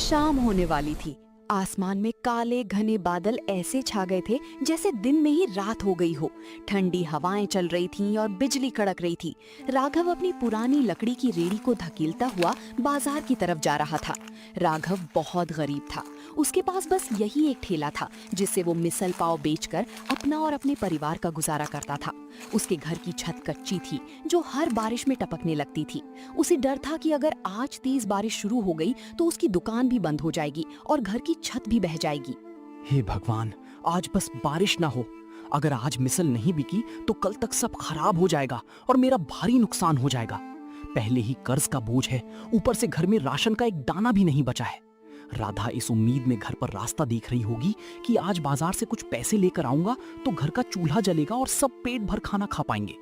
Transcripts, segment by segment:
शाम होने वाली थी। आसमान में काले घने बादल ऐसे छा गए थे जैसे दिन में ही रात हो गई हो। ठंडी हवाएं चल रही थीं और बिजली कड़क रही थी। राघव अपनी पुरानी लकड़ी की रेडी को धकेलता हुआ बाजार की तरफ जा रहा था। राघव बहुत गरीब था। उसके पास बस यही एक ठेला था जिससे वो मिसल पाव बेचकर अपना और अपने परिवार का गुजारा करता था। उसके घर की छत कच्ची थी जो हर बारिश में टपकने लगती थी। उसे डर था कि अगर आज तेज बारिश शुरू हो गई तो उसकी दुकान भी बंद हो जाएगी और घर की छत भी बह जाएगी। हे भगवान, आज बस बारिश ना हो। अगर आज मिसल नहीं बिकी तो कल तक सब खराब हो जाएगा और मेरा भारी नुकसान हो जाएगा। पहले ही कर्ज का बोझ है, ऊपर से घर में राशन का एक दाना भी नहीं बचा है। राधा इस उम्मीद में घर पर रास्ता देख रही होगी कि आज बाजार से कुछ पैसे लेकर आऊंगा तो घर का चूल्हा जलेगा और सब पेट भर खाना खा पाएंगे।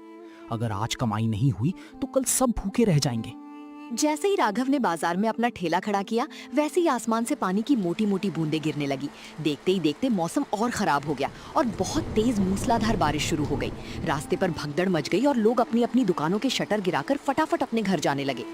अगर आज कमाई नहीं हुई तो कल सब भूखे रह जाएंगे। जैसे ही राघव ने बाजार में अपना ठेला खड़ा किया, वैसे ही आसमान से पानी की मोटी मोटी बूंदें गिरने लगी। देखते ही देखते मौसम और खराब हो गया और बहुत तेज मूसलाधार बारिश शुरू हो गई। रास्ते पर भगदड़ मच गई और लोग अपनी अपनी दुकानों के शटर गिराकर फटाफट अपने घर जाने लगे।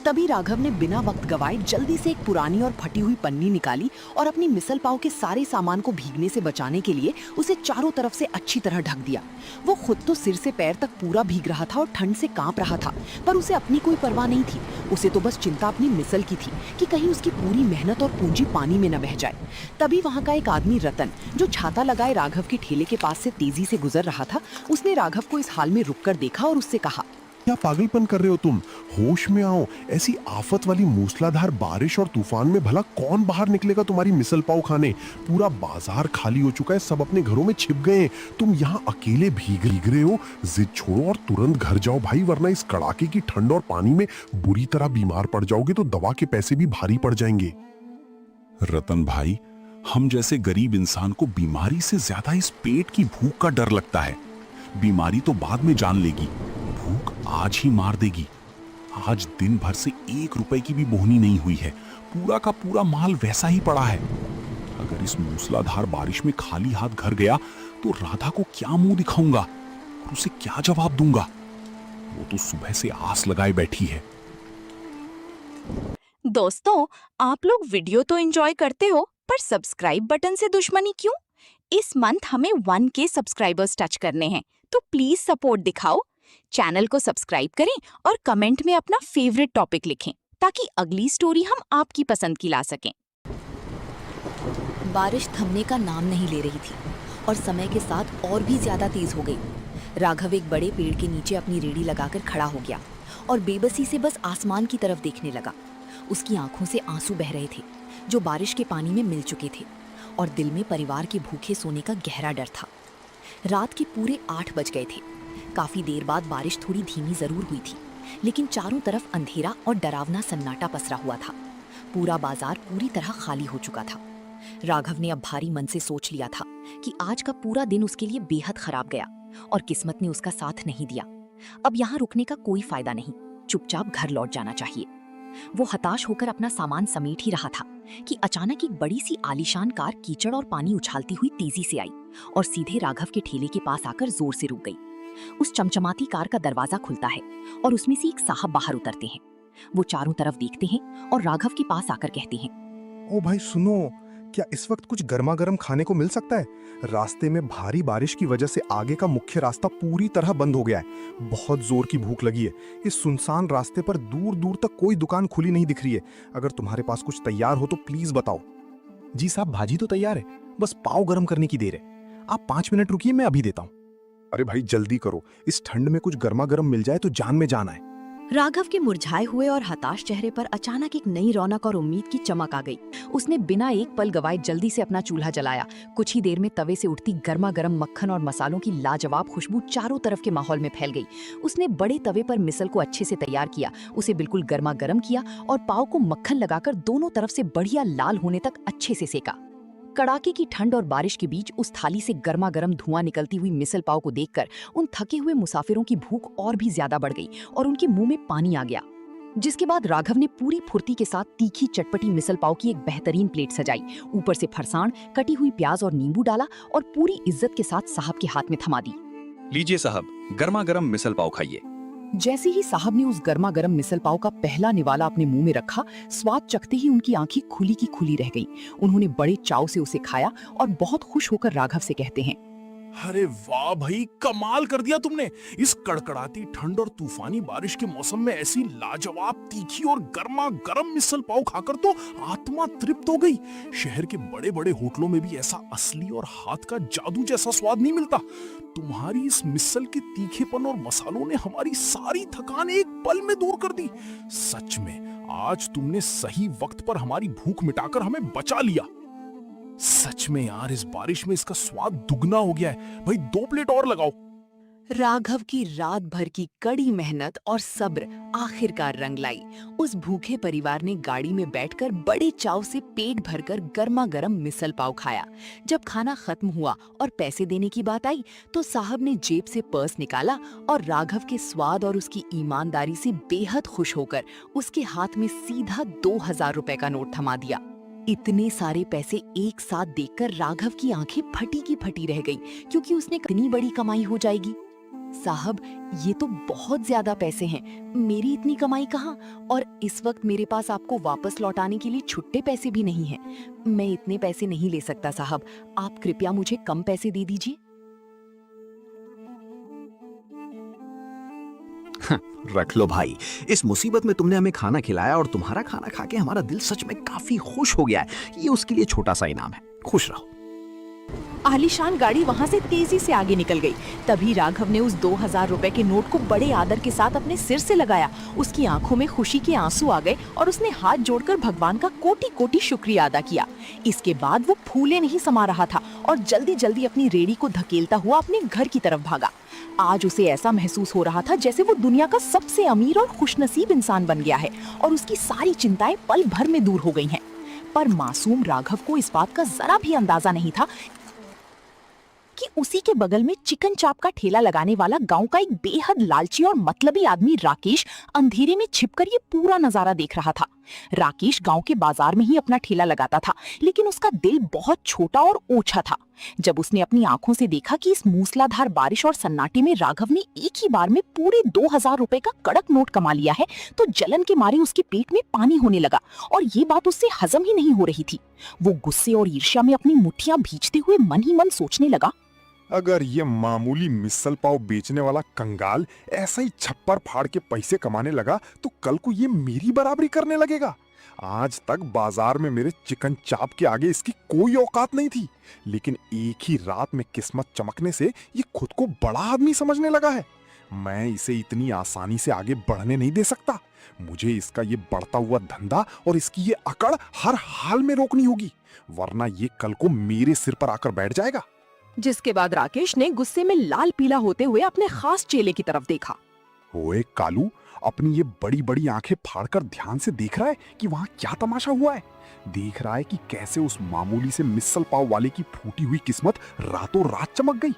तभी राघव ने बिना वक्त गवाए जल्दी से एक पुरानी और फटी हुई पन्नी निकाली और अपनी मिसल पाव के सारे सामान को भीगने से बचाने के लिए उसे चारों तरफ से अच्छी तरह ढक दिया। वो खुद तो सिर से पैर तक पूरा भीग रहा था और ठंड से कांप रहा था, पर उसे अपनी कोई परवाह नहीं थी। उसे तो बस चिंता अपनी मिसल की थी कि कहीं उसकी पूरी मेहनत और पूंजी पानी में न बह जाए। तभी वहाँ का एक आदमी रतन, जो छाता लगाए राघव के ठेले के पास से तेजी से गुजर रहा था, उसने राघव को इस हाल में रुककर देखा और उससे कहा, क्या पागलपन कर रहे हो तुम? होश में आओ। ऐसी आफत वाली मूसलाधार बारिश और तूफान में भला कौन बाहर निकलेगा तुम्हारी मिसल पाव खाने? पूरा बाजार खाली हो चुका है, सब अपने घरों में छिप गए हैं। तुम यहाँ अकेले भीग रहे हो। जिद छोड़ो और तुरंत घर जाओ भाई, वरना इस कड़ाके की ठंड और पानी में बुरी तरह बीमार पड़ जाओगे तो दवा के पैसे भी भारी पड़ जाएंगे। रतन भाई, हम जैसे गरीब इंसान को बीमारी से ज्यादा इस पेट की भूख का डर लगता है। बीमारी तो बाद में जान लेगी, भूख आज ही मार देगी। आज दिन भर से 1 रुपए की भी बोहनी नहीं हुई है। पूरा का पूरा माल वैसा ही पड़ा है। अगर इस मूसलाधार बारिश में खाली हाथ घर गया तो राधा को क्या मुंह दिखाऊंगा और उसे क्या जवाब दूंगा? वो तो सुबह से आस लगाए बैठी है। दोस्तों, आप लोग वीडियो तो एंजॉय करते हो, पर सब्सक्राइब बटन से दुश्मनी क्यों? इस मंथ हमें 1K सब्सक्राइबर्स टच करने हैं, तो प्लीज सपोर्ट दिखाओ। चैनल को सब्सक्राइब करें और कमेंट में अपना फेवरेट टॉपिक लिखें ताकि अगली स्टोरी हम आपकी पसंद की ला सकें। बारिश थमने का नाम नहीं ले रही थी और समय के साथ और भी ज्यादा तेज हो गई। राघव एक बड़े पेड़ के नीचे अपनी रेडी लगाकर खड़ा हो गया और बेबसी से बस आसमान की तरफ देखने लगा। उसकी आंखों से आंसू बह रहे थे जो बारिश के पानी में मिल चुके थे और दिल में परिवार के भूखे सोने का गहरा डर था। रात के पूरे 8 बज गए थे। काफी देर बाद बारिश थोड़ी धीमी जरूर हुई थी, लेकिन चारों तरफ अंधेरा और डरावना सन्नाटा पसरा हुआ था। पूरा बाजार पूरी तरह खाली हो चुका था। राघव ने अब भारी मन से सोच लिया था कि आज का पूरा दिन उसके लिए बेहद खराब गया और किस्मत ने उसका साथ नहीं दिया। अब यहाँ रुकने का कोई फायदा नहीं, चुपचाप घर लौट जाना चाहिए। वो हताश होकर अपना सामान समेट ही रहा था कि अचानक एक बड़ी सी आलीशान कार कीचड़ और पानी उछालती हुई तेजी से आई और सीधे राघव के ठेले के पास आकर जोर से रुक गई। उस चमचमाती कार का दरवाजा खुलता है और उसमें से एक साहब बाहर उतरते हैं। वो चारों तरफ देखते हैं और राघव के पास आकर कहते हैं, ओ भाई सुनो, क्या इस वक्त कुछ गर्मा गर्म खाने को मिल सकता है? रास्ते में भारी बारिश की वजह से आगे का मुख्य रास्ता पूरी तरह बंद हो गया है। बहुत जोर की भूख लगी है। इस सुनसान रास्ते पर दूर दूर तक कोई दुकान खुली नहीं दिख रही है। अगर तुम्हारे पास कुछ तैयार हो तो प्लीज बताओ। जी साहब, भाजी तो तैयार है, बस पाव गर्म करने की देर है। आप 5 मिनट रुकिए, मैं अभी देता हूँ। अरे भाई जल्दी करो, इस ठंड में कुछ गर्मा गर्म मिल जाए तो जान में जान आए। राघव के मुरझाए हुए और हताश चेहरे पर अचानक एक नई रौनक और उम्मीद की चमक आ गई। उसने बिना एक पल गवाए जल्दी से अपना चूल्हा जलाया। कुछ ही देर में तवे से उठती गर्मा गर्म मक्खन और मसालों की लाजवाब खुशबू चारों तरफ के माहौल में फैल गई। उसने बड़े तवे पर मिसल को अच्छे से तैयार किया, उसे बिल्कुल गर्मा गर्म किया और पाव को मक्खन लगाकर दोनों तरफ से बढ़िया लाल होने तक अच्छे से सेका। कड़ाके की ठंड और बारिश के बीच उस थाली से गर्मा गर्म धुआं निकलती हुई मिसल पाव को देखकर उन थके हुए मुसाफिरों की भूख और भी ज्यादा बढ़ गई और उनके मुंह में पानी आ गया। जिसके बाद राघव ने पूरी फुर्ती के साथ तीखी चटपटी मिसल पाव की एक बेहतरीन प्लेट सजाई, ऊपर से फरसाण, कटी हुई प्याज और नींबू डाला और पूरी इज्जत के साथ साहब के हाथ में थमा दी। लीजिए साहब, गर्मा गर्म मिसल पाव खाइए। जैसे ही साहब ने उस गर्मा गर्म मिसल पाव का पहला निवाला अपने मुंह में रखा, स्वाद चखते ही उनकी आंखें खुली की खुली रह गईं। उन्होंने बड़े चाव से उसे खाया और बहुत खुश होकर राघव से कहते हैं, अरे वाह भाई, कमाल कर दिया तुमने। इस कड़कड़ाती ठंड और तूफानी बारिश के मौसम में ऐसी लाजवाब तीखी और गर्मा गर्म मिसल पाव खाकर तो आत्मा तृप्त हो गई। शहर के बड़े बड़े होटलों में भी ऐसा असली और हाथ का जादू जैसा स्वाद नहीं मिलता। तुम्हारी इस मिसल के तीखेपन और मसालों ने हमारी सारी थकान एक पल में दूर कर दी। सच में आज तुमने सही वक्त पर हमारी भूख मिटाकर हमें बचा लिया। सच में यार, इस बारिश में इसका स्वाद दुगना हो गया है। भाई 2 प्लेट और लगाओ। राघव की रात भर की कड़ी मेहनत और सब्र आखिरकार रंग लाई। उस भूखे परिवार ने गाड़ी में बैठकर बड़े चाव से पेट भरकर गर्मा गर्म मिसल पाव खाया। जब खाना खत्म हुआ और पैसे देने की बात आई तो साहब ने जेब से पर्स निकाला और राघव के स्वाद और उसकी ईमानदारी से बेहद खुश होकर उसके हाथ में सीधा 2000 रुपए का नोट थमा दिया। इतने सारे पैसे एक साथ देखकर राघव की आंखें फटी की फटी रह गईं, क्योंकि उसने कितनी बड़ी कमाई हो जाएगी। साहब, ये तो बहुत ज्यादा पैसे हैं, मेरी इतनी कमाई कहाँ, और इस वक्त मेरे पास आपको वापस लौटाने के लिए छुट्टे पैसे भी नहीं हैं। मैं इतने पैसे नहीं ले सकता साहब, आप कृपया मुझे कम पैसे दे दीजिए। रख लो भाई, इस मुसीबत में तुमने हमें खाना खिलाया और तुम्हारा खाना खा के हमारा दिल सच में काफी खुश हो गया है। ये उसके लिए छोटा सा इनाम है, खुश रहो। आलीशान गाड़ी वहाँ से तेजी से आगे निकल गई। तभी राघव ने उस 2000 रुपए के नोट को बड़े आदर के साथ अपने सिर से लगाया। उसकी आंखों में खुशी के आंसू आ गए और उसने हाथ जोड़कर भगवान का कोटि कोटि शुक्रिया अदा किया। इसके बाद वो फूले नहीं समा रहा था और जल्दी जल्दी अपनी रेड़ी को धकेलता हुआ अपने घर की तरफ भागा। आज उसे ऐसा महसूस हो रहा था जैसे वो दुनिया का सबसे अमीर और खुशनसीब इंसान बन गया है और उसकी सारी चिंताएं पल भर में दूर हो गई हैं। पर मासूम राघव को इस बात का जरा भी अंदाजा नहीं था कि उसी के बगल में चिकन चाप का ठेला लगाने वाला गांव का एक बेहद लालची और मतलबी आदमी राकेश अंधेरे में छिपकर ये पूरा नजारा देख रहा था। राकेश गांव के बाजार में ही अपना ठेला लगाता था, लेकिन उसका दिल बहुत छोटा और ओछा था। जब उसने अपनी आंखों से देखा कि इस मूसलाधार बारिश और सन्नाटे में राघव ने एक ही बार में पूरे 2000 रुपए का कड़क नोट कमा लिया है, तो जलन के मारे उसके पेट में पानी होने लगा और ये बात उससे हजम ही नहीं हो रही थी। वो गुस्से और ईर्ष्या में अपनी मुट्ठियां भींचते हुए मन ही मन सोचने लगा, अगर ये मामूली मिसल पाव बेचने वाला कंगाल ऐसा ही छप्पर फाड़ के पैसे कमाने लगा तो कल को ये मेरी बराबरी करने लगेगा। आज तक बाजार में मेरे चिकन चाप के आगे इसकी कोई औकात नहीं थी, लेकिन एक ही रात में किस्मत चमकने से ये खुद को बड़ा आदमी समझने लगा है। मैं इसे इतनी आसानी से आगे बढ़ने नहीं दे सकता। मुझे इसका ये बढ़ता हुआ धंधा और इसकी ये अकड़ हर हाल में रोकनी होगी, वरना ये कल को मेरे सिर पर आकर बैठ जाएगा। जिसके बाद राकेश ने गुस्से में लाल पीला होते हुए अपने खास चेले की तरफ देखा। ओए कालू, अपनी ये बड़ी बड़ी आंखें फाड़कर ध्यान से देख रहा है कि वहाँ क्या तमाशा हुआ है। देख रहा है कि कैसे उस मामूली से मिसल पाव वाले की फूटी हुई किस्मत रातों रात चमक गई।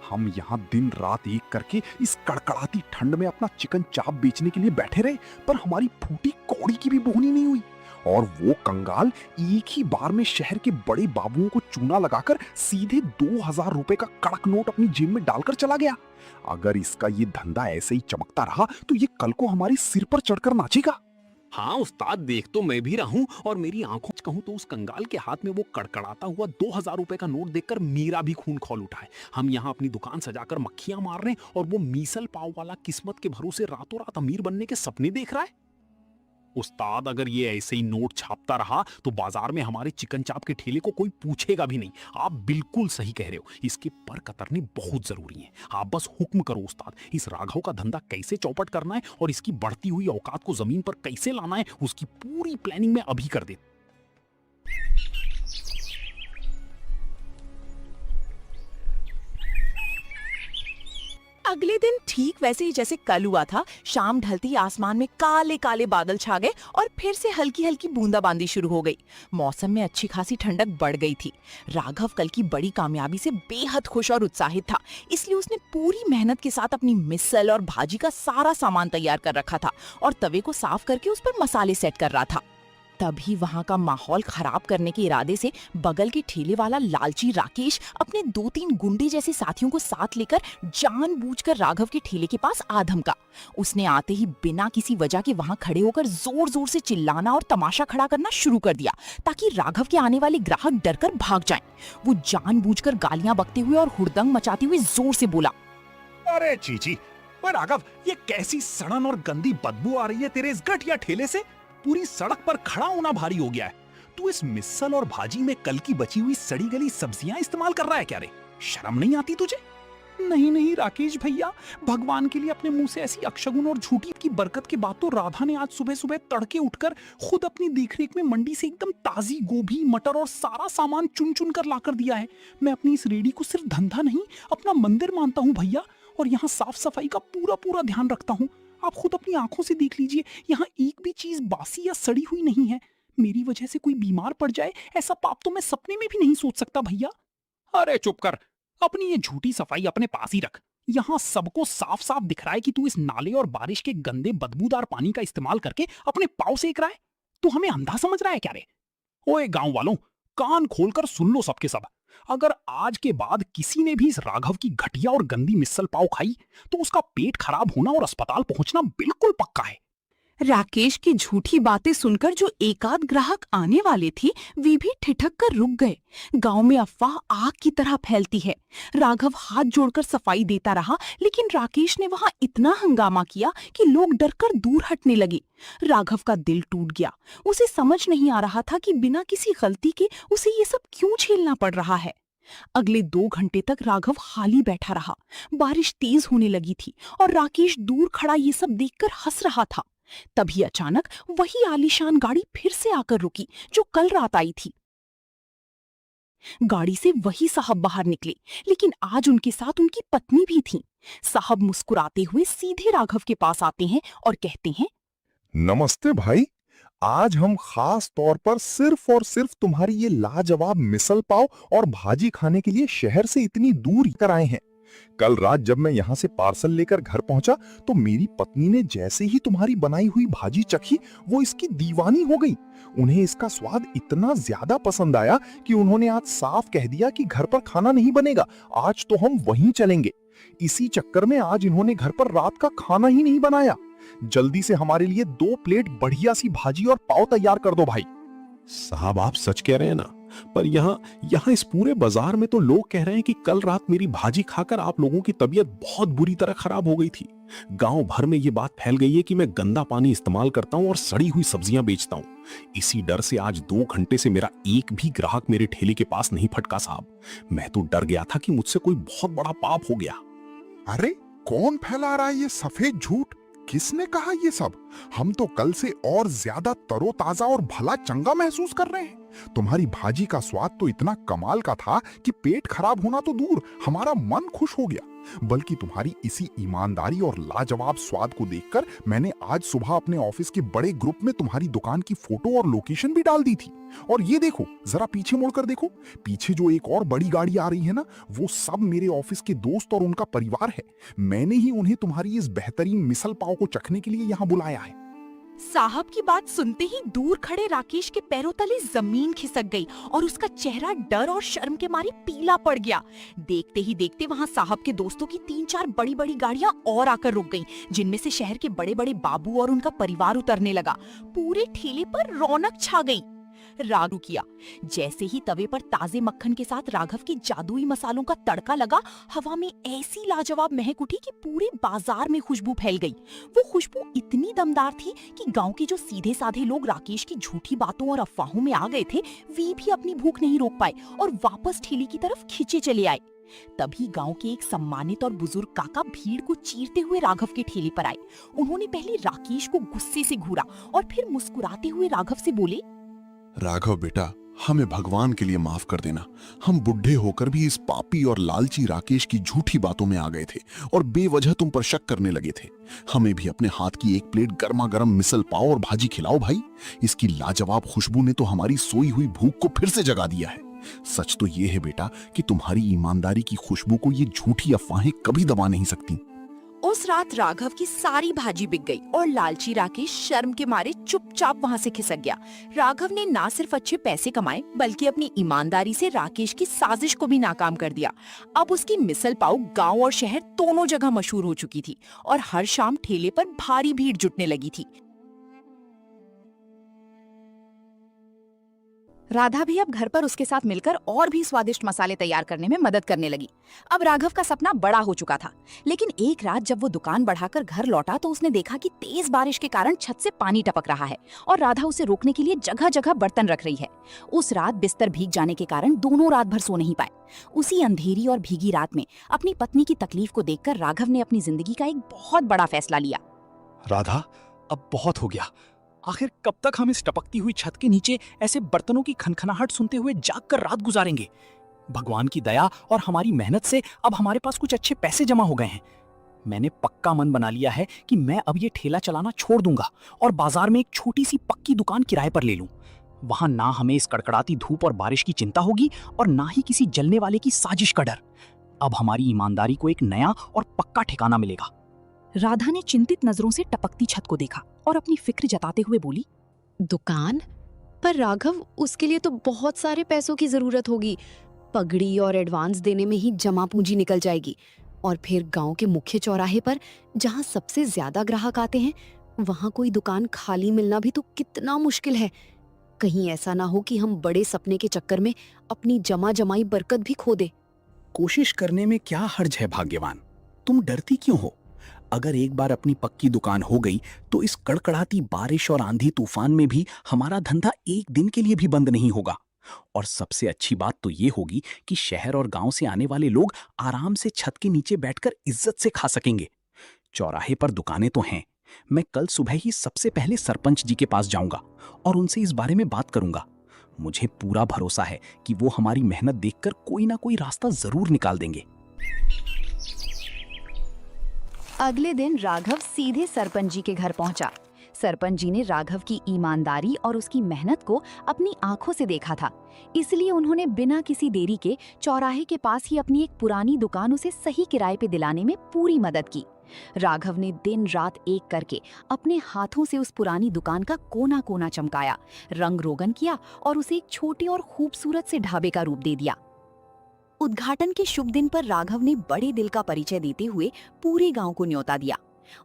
हम यहाँ दिन रात एक करके इस कड़कड़ाती ठंड में अपना चिकन चाप बेचने के लिए बैठे रहे, पर हमारी फूटी कौड़ी की भी बोहनी नहीं हुई। और वो कंगाल एक ही बार में शहर के बड़े बाबुओं को चूना लगाकर सीधे 2000 रुपए का कड़क नोट अपनी जेब में डालकर चला गया। अगर इसका ये धंधा ऐसे ही चमकता रहा तो ये कल को हमारे सिर पर चढ़कर नाचेगा। हाँ उस्ताद, देख तो मैं भी रहूं और मेरी आंखों से कहूं तो उस कंगाल के हाथ में वो कड़कड़ाता हुआ 2000 रुपए का नोट देखकर मेरा भी खून खौल उठा है। हम यहाँ अपनी दुकान सजाकर मक्खियां मार रहे हैं और वो मीसल पाव वाला किस्मत के भरोसे रातों रात अमीर बनने के सपने देख रहा है। उस्ताद, अगर ये ऐसे ही नोट छापता रहा तो बाजार में हमारे चिकन चाप के ठेले को कोई पूछेगा भी नहीं। आप बिल्कुल सही कह रहे हो, इसके पर कतरने बहुत जरूरी हैं। आप बस हुक्म करो उस्ताद, इस राघव का धंधा कैसे चौपट करना है और इसकी बढ़ती हुई औकात को जमीन पर कैसे लाना है, उसकी पूरी प्लानिंग मैं अभी कर देता। अगले दिन ठीक वैसे ही जैसे कल हुआ था, शाम ढलती आसमान में काले काले बादल छा गए और फिर से हल्की हल्की बूंदाबांदी शुरू हो गई। मौसम में अच्छी खासी ठंडक बढ़ गई थी। राघव कल की बड़ी कामयाबी से बेहद खुश और उत्साहित था, इसलिए उसने पूरी मेहनत के साथ अपनी मिसल और भाजी का सारा सामान तैयार कर रखा था और तवे को साफ करके उस पर मसाले सेट कर रहा था। तभी वहां का माहौल खराब करने के इरादे से बगल के ठेले वाला लालची राकेश अपने 2-3 गुंडे जैसे साथियों को साथ लेकर जानबूझकर राघव के ठेले के पास आ धमका। उसने आते ही बिना किसी वजह के वहां खड़े होकर जोर जोर से चिल्लाना और तमाशा खड़ा करना शुरू कर दिया ताकि राघव के आने वाले ग्राहक डरकर भाग जाएं। वो जानबूझकर गालियां बकते हुए और हुड़दंग मचाते हुए जोर से बोला, अरे चीची, पर राघव, ये कैसी सड़न और गंदी बदबू आ रही है तेरे इस घटिया ठेले से। पूरी सड़क पर खड़ा होना भारी हो गया है। तू इस मिसल और भाजी में कल की बची हुई सड़ी गली सब्जियां इस्तेमाल कर रहा है क्या रे? शर्म नहीं आती तुझे? नहीं नहीं राकेश भैया, भगवान के लिए अपने मुंह से ऐसी अक्षगुण और झूठी की बरकत के बाद तो राधा ने आज सुबह सुबह तड़के उठकर खुद अपनी देखरेख में मंडी से एकदम ताजी गोभी, मटर और सारा सामान चुन चुन कर लाकर दिया है। मैं अपनी इस रेडी को सिर्फ धंधा नहीं, अपना मंदिर मानता हूँ भैया, और यहाँ साफ सफाई का पूरा पूरा ध्यान रखता हूँ। आप खुद अपनी आंखों से देख लीजिए, यहाँ एक भी चीज बासी या सड़ी हुई नहीं है। मेरी वजह से कोई बीमार पड़ जाए, ऐसा पाप तो मैं सपने में भी नहीं सोच सकता भैया। अरे चुप कर, अपनी ये झूठी सफाई अपने पास ही रख। यहाँ सबको साफ साफ दिख रहा है कि तू इस नाले और बारिश के गंदे बदबूदार पानी का इस्तेमाल करके अपने पाँव सेक रहा है। तू हमें अंधा समझ रहा है क्या रे? ओए गांव वालों, कान खोलकर सुन लो सबके सब। अगर आज के बाद किसी ने भी इस राघव की घटिया और गंदी मिसल पाव खाई तो उसका पेट खराब होना और अस्पताल पहुंचना बिल्कुल पक्का है। राकेश की झूठी बातें सुनकर जो एकाध ग्राहक आने वाले थे वे भी ठिठक कर रुक गए। गांव में अफवाह आग की तरह फैलती है। राघव हाथ जोड़कर सफाई देता रहा, लेकिन राकेश ने वहां इतना हंगामा किया कि लोग डरकर दूर हटने लगे। राघव का दिल टूट गया। उसे समझ नहीं आ रहा था कि बिना किसी गलती के उसे ये सब क्यों झेलना पड़ रहा है। अगले 2 घंटे तक राघव खाली बैठा रहा। बारिश तेज होने लगी थी और राकेश दूर खड़ा ये सब देखकर हंस रहा था। तभी अचानक वही आलीशान गाड़ी फिर से आकर रुकी जो कल रात आई थी। गाड़ी से वही साहब बाहर निकले, लेकिन आज उनके साथ उनकी पत्नी भी थी। साहब मुस्कुराते हुए सीधे राघव के पास आते हैं और कहते हैं, नमस्ते भाई, आज हम खास तौर पर सिर्फ और सिर्फ तुम्हारी ये लाजवाब मिसल पाव और भाजी खाने के लिए शहर से इतनी दूर कर आए हैं। कल रात जब मैं यहाँ से पार्सल लेकर घर पहुंचा तो मेरी पत्नी ने जैसे ही तुम्हारी बनाई हुई भाजी चखी वो इसकी दीवानी हो गई। उन्हें इसका स्वाद इतना ज्यादा पसंद आया कि उन्होंने आज साफ कह दिया कि घर पर खाना नहीं बनेगा, आज तो हम वहीं चलेंगे। इसी चक्कर में आज इन्होंने घर पर रात का खाना ही नहीं बनाया। जल्दी से हमारे लिए 2 प्लेट बढ़िया सी भाजी और पाव तैयार कर दो भाई। साहब, आप सच कह रहे हैं ना? पर यहाँ इस पूरे बाजार में तो लोग कह रहे हैं कि कल रात मेरी भाजी खाकर आप लोगों की तबीयत बहुत बुरी तरह खराब हो गई थी। गांव भर में ये बात फैल गई है कि मैं गंदा पानी इस्तेमाल करता हूं और सड़ी हुई सब्जियां बेचता हूं। इसी डर से आज 2 घंटे से मेरा एक भी ग्राहक मेरे ठेले के पास नहीं फटका साहब। मैं तो डर गया था कि मुझसे कोई बहुत बड़ा पाप हो गया। अरे कौन फैला रहा है ये सफेद झूठ? किसने कहा ये सब? हम तो कल से और ज्यादा तरोताजा और भला चंगा महसूस कर रहे हैं। तुम्हारी भाजी का स्वाद तो इतना कमाल का था कि पेट खराब होना तो दूर, हमारा मन खुश हो गया। बल्कि तुम्हारी इसी ईमानदारी और लाजवाब स्वाद को देखकर मैंने आज सुबह अपने ऑफिस के बड़े ग्रुप में तुम्हारी दुकान की फोटो और लोकेशन भी डाल दी थी। और ये देखो, जरा पीछे मुड़कर देखो, पीछे जो एक और बड़ी गाड़ी आ रही है ना, वो सब मेरे ऑफिस के दोस्त और उनका परिवार है। मैंने ही उन्हें तुम्हारी इस बेहतरीन मिसल पाव को चखने के लिए यहाँ बुलाया है। साहब की बात सुनते ही दूर खड़े राकेश के पैरों तले जमीन खिसक गई और उसका चेहरा डर और शर्म के मारे पीला पड़ गया। देखते ही देखते वहां साहब के दोस्तों की 3-4 बड़ी बड़ी गाड़ियां और आकर रुक गईं, जिनमें से शहर के बड़े बड़े बाबू और उनका परिवार उतरने लगा। पूरे ठेले पर रौनक छा गई। राघव किया जैसे ही तवे पर ताजे मक्खन के साथ राघव के जादुई मसालों का तड़का लगा, हवा में ऐसी लाजवाब महक उठी कि पूरे बाजार में खुशबू फैल गई। वो खुशबू इतनी दमदार थी कि गांव के जो सीधे साधे लोग राकेश की झूठी बातों और अफवाहों में आ गए थे, वे भी अपनी भूख नहीं रोक पाए और वापस ठेले की तरफ खींचे चले आए। तभी गांव के एक सम्मानित और बुजुर्ग काका भीड़ को चीरते हुए राघव के ठेले पर आए। उन्होंने पहले राकेश को गुस्से से घूरा और फिर मुस्कुराते हुए राघव से बोले, राघव बेटा, हमें भगवान के लिए माफ कर देना। हम बुढ़े होकर भी इस पापी और लालची राकेश की झूठी बातों में आ गए थे और बेवजह तुम पर शक करने लगे थे। हमें भी अपने हाथ की 1 प्लेट गर्मा गर्म मिसल पाव और भाजी खिलाओ भाई। इसकी लाजवाब खुशबू ने तो हमारी सोई हुई भूख को फिर से जगा दिया है। सच तो ये है बेटा कि तुम्हारी ईमानदारी की खुशबू को ये झूठी अफवाहें कभी दबा नहीं सकती। उस रात राघव की सारी भाजी बिक गई और लालची राकेश शर्म के मारे चुपचाप वहाँ से खिसक गया। राघव ने ना सिर्फ अच्छे पैसे कमाए बल्कि अपनी ईमानदारी से राकेश की साजिश को भी नाकाम कर दिया। अब उसकी मिसल पाव गांव और शहर दोनों जगह मशहूर हो चुकी थी और हर शाम ठेले पर भारी भीड़ जुटने लगी थी। राधा भी अब घर पर उसके साथ मिलकर और भी स्वादिष्ट मसाले तैयार करने में मदद करने लगी। अब राघव का सपना बड़ा हो चुका था, लेकिन एक रात जब वो दुकान बढ़ाकर घर लौटा तो उसने देखा कि तेज बारिश के कारण छत से पानी टपक रहा है और राधा उसे रोकने के लिए जगह जगह बर्तन रख रही है। उस रात बिस्तर भीग जाने के कारण दोनों रात भर सो नहीं पाए। उसी अंधेरी और भीगी रात में अपनी पत्नी की तकलीफ को देखकर राघव ने अपनी जिंदगी का एक बहुत बड़ा फैसला लिया। राधा, अब बहुत हो गया। आखिर कब तक हम इस टपकती हुई छत के नीचे ऐसे बर्तनों की खनखनाहट सुनते हुए जागकर रात गुजारेंगे? भगवान की दया और हमारी मेहनत से अब हमारे पास कुछ अच्छे पैसे जमा हो गए हैं। मैंने पक्का मन बना लिया है कि मैं अब ये ठेला चलाना छोड़ दूंगा और बाजार में एक छोटी सी पक्की दुकान किराए पर ले लूं। वहां ना हमें इस कड़कड़ाती धूप और बारिश की चिंता होगी और ना ही किसी जलने वाले की साजिश का डर। अब हमारी ईमानदारी को एक नया और पक्का ठिकाना मिलेगा। राधा ने चिंतित नजरों से टपकती छत को देखा और अपनी फिक्र जताते हुए बोली, दुकान? पर राघव, उसके लिए तो बहुत सारे पैसों की जरूरत होगी। पगड़ी और एडवांस देने में ही जमा पूंजी निकल जाएगी। और फिर गांव के मुख्य चौराहे पर जहां सबसे ज्यादा ग्राहक आते हैं, वहां कोई दुकान खाली मिलना भी तो कितना मुश्किल है। कहीं ऐसा ना हो कि हम बड़े सपने के चक्कर में अपनी जमा जमाई बरकत भी खो दे। कोशिश करने में क्या हर्ज है भाग्यवान? तुम डरती क्यों हो? अगर एक बार अपनी पक्की दुकान हो गई तो इस कड़कड़ाती बारिश और आंधी तूफान में भी हमारा धंधा एक दिन के लिए भी बंद नहीं होगा। और सबसे अच्छी बात तो ये होगी कि शहर और गांव से आने वाले लोग आराम से छत के नीचे बैठकर इज्जत से खा सकेंगे। चौराहे पर दुकानें तो हैं। मैं कल सुबह ही सबसे पहले सरपंच जी के पास जाऊंगा और उनसे इस बारे में बात करूंगा। मुझे पूरा भरोसा है कि वो हमारी मेहनत देखकर कोई ना कोई रास्ता जरूर निकाल देंगे। अगले दिन राघव सीधे सरपंच जी के घर पहुंचा। सरपंच जी ने राघव की ईमानदारी और उसकी मेहनत को अपनी आंखों से देखा था, इसलिए उन्होंने बिना किसी देरी के चौराहे के पास ही अपनी एक पुरानी दुकान उसे सही किराए पे दिलाने में पूरी मदद की। राघव ने दिन रात एक करके अपने हाथों से उस पुरानी दुकान का कोना कोना चमकाया, रंग रोगन किया और उसे एक छोटे और खूबसूरत से ढाबे का रूप दे दिया। उद्घाटन के शुभ दिन पर राघव ने बड़े दिल का परिचय देते हुए पूरे गांव को न्योता दिया।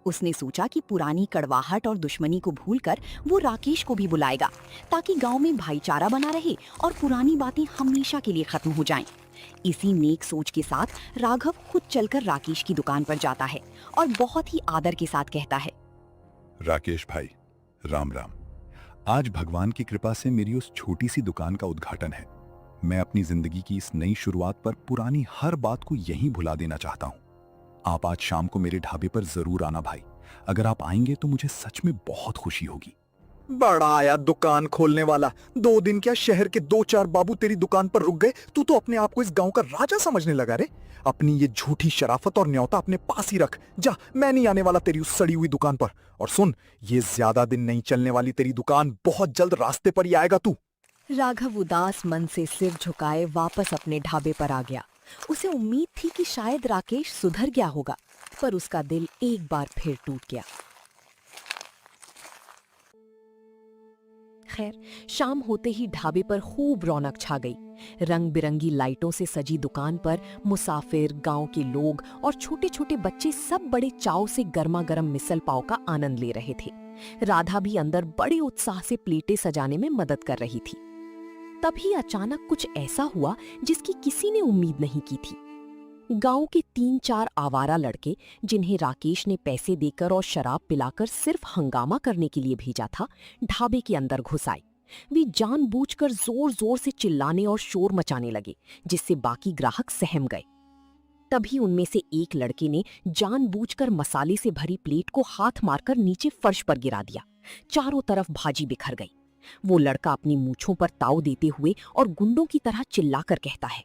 उसने सोचा कि पुरानी कड़वाहट और दुश्मनी को भूलकर वो राकेश को भी बुलाएगा, ताकि गांव में भाईचारा बना रहे और पुरानी बातें हमेशा के लिए खत्म हो जाएं। इसी नेक सोच के साथ राघव खुद चलकर राकेश की दुकान पर जाता है और बहुत ही आदर के साथ कहता है, राकेश भाई, राम राम। आज भगवान की कृपा से मेरी उस छोटी सी दुकान का उद्घाटन है। मैं अपनी जिंदगी की इस नई शुरुआत पर पुरानी हर बात को यहीं भुला देना चाहता हूँ। आप आज शाम को मेरे ढाबे पर जरूर आना भाई। अगर आप आएंगे तो मुझे सच में बहुत खुशी होगी। बड़ा आया दुकान खोलने वाला। 2 दिन क्या, शहर के 2-4 बाबू तेरी दुकान पर रुक गए, तू तो अपने आप को इस गांव का राजा समझने लगा रे। अपनी ये झूठी शराफत और न्योता अपने पास ही रख। जा, मैं नहीं आने वाला तेरी उस सड़ी हुई दुकान पर। और सुन, ये ज्यादा दिन नहीं चलने वाली तेरी दुकान, बहुत जल्द रास्ते पर ही आएगा तू। राघव उदास मन से सिर झुकाए वापस अपने ढाबे पर आ गया। उसे उम्मीद थी कि शायद राकेश सुधर गया होगा, पर उसका दिल एक बार फिर टूट गया। खैर, शाम होते ही ढाबे पर खूब रौनक छा गई। रंग बिरंगी लाइटों से सजी दुकान पर मुसाफिर, गांव के लोग और छोटे छोटे बच्चे सब बड़े चाव से गर्मा गर्म मिसल पाव का आनंद ले रहे थे। राधा भी अंदर बड़े उत्साह से प्लेटें सजाने में मदद कर रही थी। तभी अचानक कुछ ऐसा हुआ जिसकी किसी ने उम्मीद नहीं की थी। गांव के 3-4 आवारा लड़के, जिन्हें राकेश ने पैसे देकर और शराब पिलाकर सिर्फ हंगामा करने के लिए भेजा था, ढाबे के अंदर घुस आए। वे जानबूझकर जोर जोर से चिल्लाने और शोर मचाने लगे, जिससे बाकी ग्राहक सहम गए। तभी उनमें से एक लड़के ने जानबूझकर मसाले से भरी प्लेट को हाथ मारकर नीचे फर्श पर गिरा दिया। चारों तरफ भाजी बिखर गई। वो लड़का अपनी मूंछों पर ताव देते हुए और गुंडों की तरह चिल्लाकर कहता है,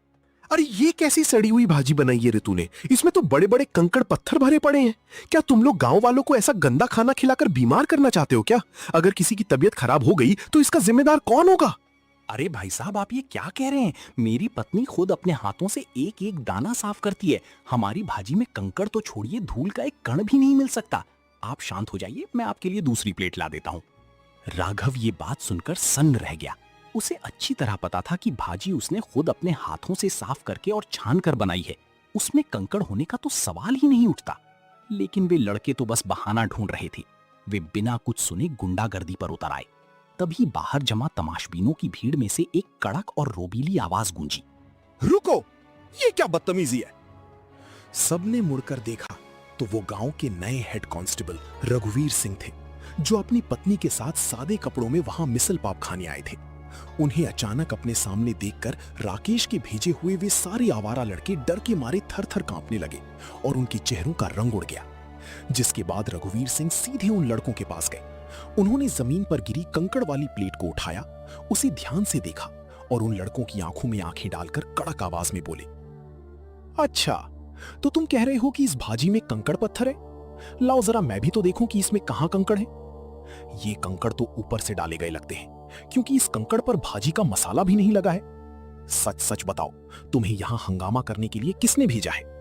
अरे ये कैसी सड़ी हुई भाजी बनाई है रे तूने? इसमें तो बड़े बड़े कंकड़ पत्थर भरे पड़े हैं। क्या तुम लोग गांव वालों को ऐसा गंदा खाना खिलाकर बीमार करना चाहते हो क्या? अगर किसी की तबीयत खराब हो गई तो इसका जिम्मेदार कौन होगा? अरे भाई साहब, आप ये क्या कह रहे हैं? मेरी पत्नी खुद अपने हाथों से एक एक दाना साफ करती है। हमारी भाजी में कंकड़ तो छोड़िए, धूल का एक कण भी नहीं मिल सकता। आप शांत हो जाइए, मैं आपके लिए दूसरी प्लेट ला देता हूँ। राघव ये बात सुनकर सन्न रह गया। उसे अच्छी तरह पता था कि भाजी उसने खुद अपने हाथों से साफ करके और छान कर बनाई है। उसमें कंकड़ होने का तो सवाल ही नहीं उठता। लेकिन वे लड़के तो बस बहाना ढूंढ रहे थे। वे बिना कुछ सुने गुंडागर्दी पर उतर आए। तभी बाहर जमा तमाशबीनों की भीड़ में से एक कड़क और रोबीली आवाज गूंजी। रुको, ये क्या बदतमीजी है? सबने मुड़कर देखा तो वो गांव के नए हेड कांस्टेबल रघुवीर सिंह थे, जो अपनी पत्नी के साथ सादे कपड़ों में वहां मिसल पाव खाने आए थे। उन्हें अचानक अपने सामने देखकर राकेश के भेजे हुए वे सारे आवारा लड़के डर के मारे थर-थर कांपने लगे और उनके चेहरों का रंग उड़ गया। जिसके बाद रघुवीर सिंह सीधे उन लड़कों के पास गए। उन्होंने जमीन पर गिरी कंकड़ वाली प्लेट को उठाया, उसे ध्यान से देखा और उन लड़कों की आंखों में आंखें डालकर कड़क आवाज में बोले, अच्छा, तो तुम कह रहे हो कि इस भाजी में कंकड़ पत्थर है? लाओ जरा मैं भी तो देखूं कि इसमें कहां कंकड़ है। ये कंकड़ तो ऊपर से डाले गए लगते हैं, क्योंकि इस कंकड़ पर भाजी का मसाला भी नहीं लगा है। सच सच बताओ, तुम्हें यहां हंगामा करने के लिए किसने भेजा है?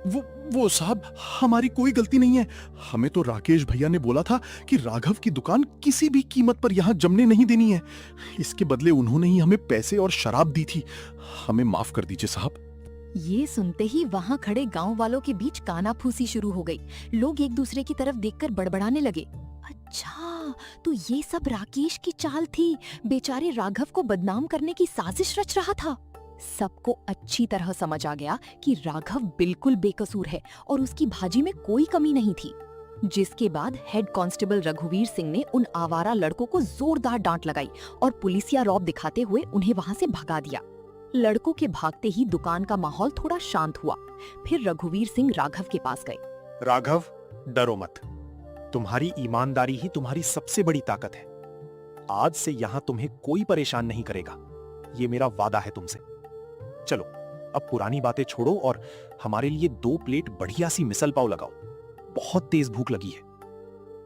वो साहब, हमारी कोई गलती नहीं है। हमें तो राकेश भैया ने बोला था कि राघव की दुकान किसी भी कीमत पर यहाँ जमने नहीं देनी है। इसके बदले उन्होंने ही हमें पैसे और शराब दी थी। हमें माफ कर दीजिए साहब। ये सुनते ही वहाँ खड़े गांव वालों के बीच कानाफूसी शुरू हो गई। लोग एक दूसरे की तरफ देखकर बड़बड़ाने लगे। अच्छा, तो ये सब राकेश की चाल थी। बेचारे राघव को बदनाम करने की साजिश रच रहा था। सबको अच्छी तरह समझ आ गया कि राघव बिल्कुल बेकसूर है और उसकी भाजी में कोई कमी नहीं थी। जिसके बाद हेड कांस्टेबल रघुवीर सिंह ने उन आवारा लड़कों को जोरदार डांट लगाई और पुलिसिया रौब दिखाते हुए उन्हें वहां से भगा दिया। लड़कों के भागते ही दुकान का माहौल थोड़ा शांत हुआ। फिर रघुवीर सिंह राघव के पास गए। राघव, डरो मत। तुम्हारी ईमानदारी ही तुम्हारी सबसे बड़ी ताकत है। आज से यहाँ तुम्हें कोई परेशान नहीं करेगा, ये मेरा वादा है तुमसे। चलो, अब पुरानी बातें छोड़ो और हमारे लिए 2 प्लेट बढ़िया सी मिसल पाव लगाओ। बहुत तेज भूख लगी है।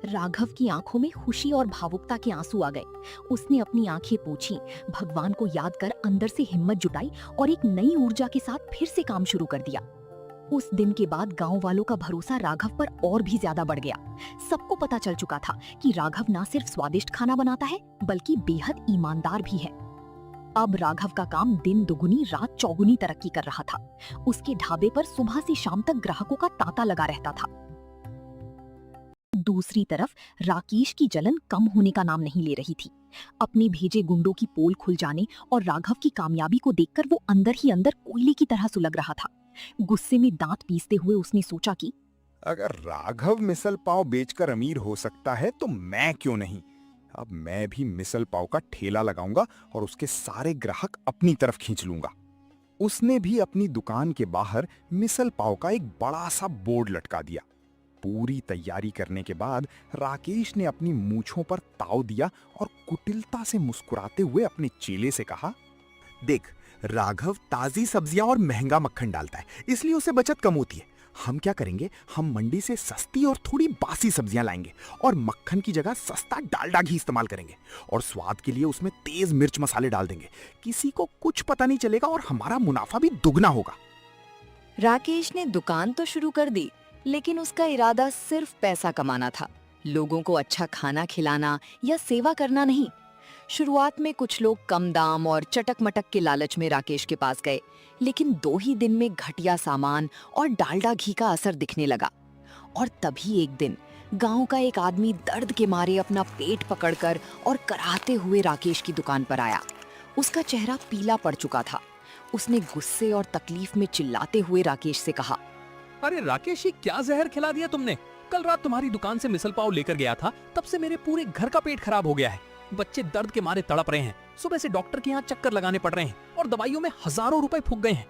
राघव की आंखों में खुशी और भावुकता के आंसू आ गए। उसने अपनी आंखें पोंछी, भगवान को याद कर अंदर से हिम्मत जुटाई और एक नई ऊर्जा के साथ फिर से काम शुरू कर दिया। उस दिन के बाद गांव वालों का भरोसा राघव पर और भी ज्यादा बढ़ गया। सबको पता चल चुका था कि राघव न सिर्फ स्वादिष्ट खाना बनाता है, बल्कि बेहद ईमानदार भी है। अब राघव का काम दिन दुगुनी रात चौगुनी तरक्की कर रहा था। उसके ढाबे पर सुबह से शाम तक ग्राहकों का तांता लगा रहता था। दूसरी तरफ राकेश की जलन कम होने का नाम नहीं ले रही थी। अपने भेजे गुंडों की पोल खुल जाने और राघव की कामयाबी को देखकर वो अंदर ही अंदर कोयले की तरह सुलग रहा था। गुस्से में दांत पीसते हुए उसने सोचा कि अगर राघव मिसल पाव बेचकर अमीर हो सकता है तो मैं क्यों नहीं। अब मैं भी मिसल पाव का ठेला लगाऊंगा और उसके सारे ग्राहक अपनी तरफ खींच लूंगा। उसने भी अपनी दुकान के बाहर मिसल पाव का एक बड़ा सा बोर्ड लटका दिया। पूरी तैयारी करने के बाद राकेश ने अपनी मूंछों पर ताव दिया और कुटिलता से मुस्कुराते हुए अपने चेले से कहा, देख, राघव ताजी सब्जियां और महंगा मक्खन डालता है, इसलिए उसे बचत कम होती है। हम क्या करेंगे, हम मंडी से सस्ती और थोड़ी बासी सब्जियां लाएंगे और मक्खन की जगह सस्ता डालडा घी इस्तेमाल करेंगे और स्वाद के लिए उसमें तेज मिर्च मसाले डाल देंगे। किसी को कुछ पता नहीं चलेगा और हमारा मुनाफा भी दुगना होगा। राकेश ने दुकान तो शुरू कर दी, लेकिन उसका इरादा सिर्फ पैसा कमाना था। लोगों को अच्छा खाना खिलाना या सेवा करना नहीं। शुरुआत में कुछ लोग कम दाम और चटक मटक के लालच में राकेश के पास गए, लेकिन 2 ही दिन में घटिया सामान और डालडा घी का असर दिखने लगा। और तभी एक दिन गांव का एक आदमी दर्द के मारे अपना पेट पकड़कर और कराहते हुए राकेश की दुकान पर आया। उसका चेहरा पीला पड़ चुका था। उसने गुस्से और तकलीफ में चिल्लाते हुए राकेश से कहा, अरे राकेश, ये क्या जहर खिला दिया तुमने? कल रात तुम्हारी दुकान से मिसल पाव लेकर गया था, तब से मेरे पूरे घर का पेट खराब हो गया है। बच्चे दर्द के मारे तड़प रहे हैं, सुबह से डॉक्टर के यहाँ चक्कर लगाने पड़ रहे हैं और दवाइयों में हजारों रुपए फूक गए हैं।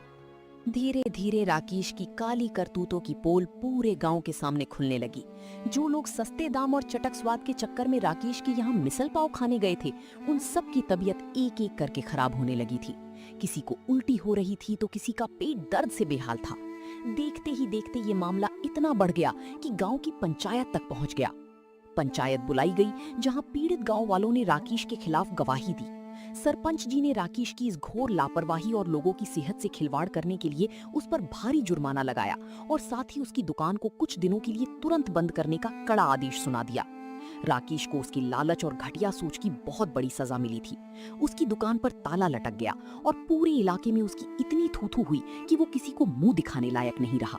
धीरे धीरे राकेश की काली करतूतों की पोल पूरे गांव के सामने खुलने लगी। जो लोग सस्ते दाम और चटक स्वाद के चक्कर में राकेश के यहाँ मिसल पाव खाने गए थे, उन सब की तबीयत एक एक करके खराब होने लगी थी। किसी को उल्टी हो रही थी तो किसी का पेट दर्द से बेहाल था। देखते ही देखते ये मामला इतना बढ़ गया कि गांव की पंचायत तक पहुंच गया। पंचायत बुलाई गई, जहां पीड़ित गांव वालों ने राकेश के खिलाफ गवाही दी। सरपंच जी ने राकेश की इस घोर लापरवाही और लोगों की सेहत से खिलवाड़ करने के लिए उस पर भारी जुर्माना लगाया और साथ ही उसकी दुकान को कुछ दिनों के लिए तुरंत बंद करने का कड़ा आदेश सुना दिया। राकेश को उसकी लालच और घटिया सोच की बहुत बड़ी सजा मिली थी। उसकी दुकान पर ताला लटक गया और पूरे इलाके में उसकी इतनी थू-थू हुई कि वो किसी को मुंह दिखाने लायक नहीं रहा।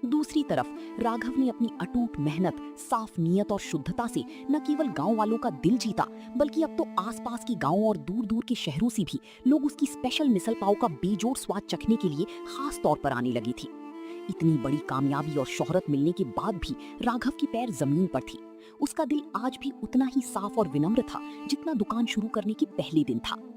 दूसरी तरफ राघव ने अपनी अटूट मेहनत, साफ नीयत और शुद्धता से न केवल गांव वालों का दिल जीता, बल्कि अब तो आसपास के गांवों और दूर-दूर के शहरों से भी लोग उसकी स्पेशल मिसल पाव का बेजोड़ स्वाद चखने के लिए खास तौर पर आने लगी थी। इतनी बड़ी कामयाबी और शोहरत मिलने के बाद भी राघव की पैर जमीन पर थी। उसका दिल आज भी उतना ही साफ और विनम्र था जितना दुकान शुरू करने के पहले दिन था।